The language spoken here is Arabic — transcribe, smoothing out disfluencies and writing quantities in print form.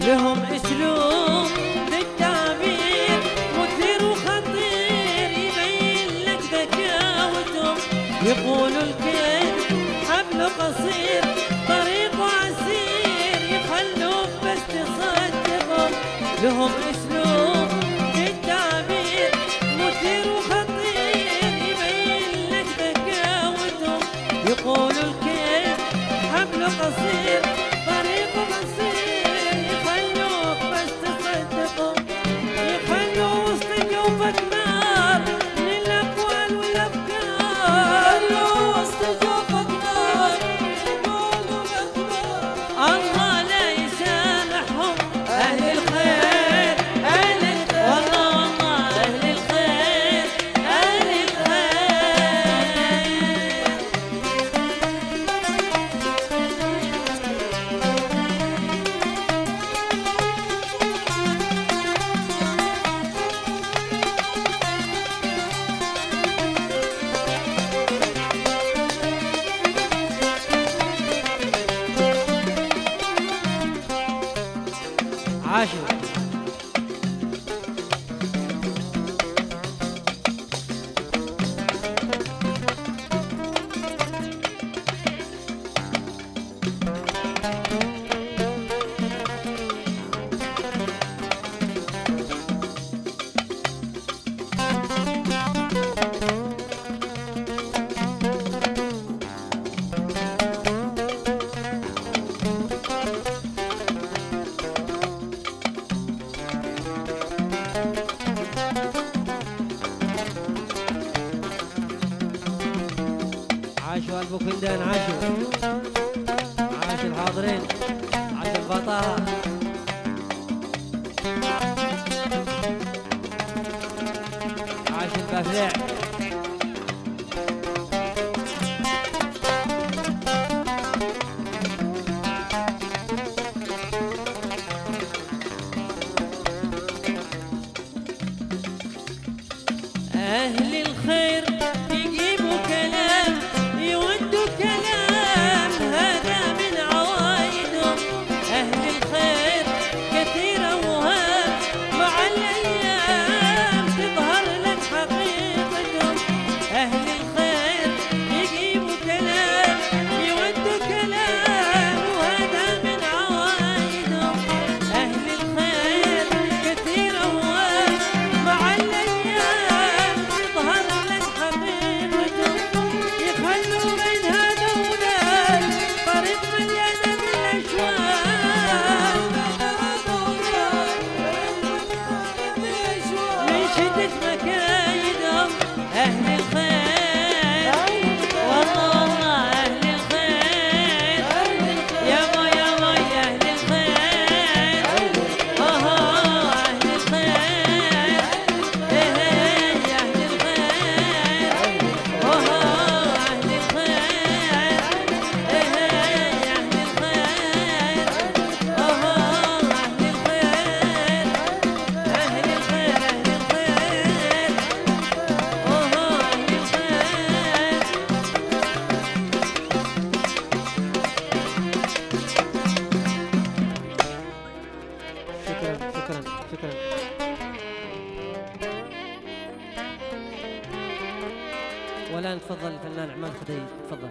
لهم اسلوب بالتعبير مثير وخطير يبين لك ذكاوتهم. يقولوا الكل حبله قصير طريقه عسير يخلوك بس تصدقهم. لهم اسلوب بالتعبير مثير وخطير يبين لك ذكاوتهم. يقولوا الكل حبله قصير طريقه قصير يخلوك بس تصدقهم. يخلوا وسط جوفك نار من الأقوال والأفكار. يخلوا وسط عاشوا البوكندان عاشوا، عاش الحاضرين، عاش البطاها. عاش البفلع. أهل الخير يجيبوا كلام يودوا كلام، هذا من عوايدهم. أهل الخير كثيرة وهام، مع الأيام تظهر لك حقيقتهم. أهل الخير يجيبوا كلام يودوا كلام، وهذا من عوايدهم. أهل الخير كثيرة وهام، مع الأيام تظهر لك حقيقتهم. يخلوا بين هذا وذاك طريق مليانة بالأشواق، من شدة مكايدهم. أهل الخير والله أهل الخير، يابا يابا يا أهل الخير. أهل الخير، إيه يا أهل الخير. أهل الخير، إيه يا أهل الخير. أهل الخير، أهل الخير، أهل الخير. شكرا شكرا شكرا. والآن تفضل الفنان عماد خديج، تفضل.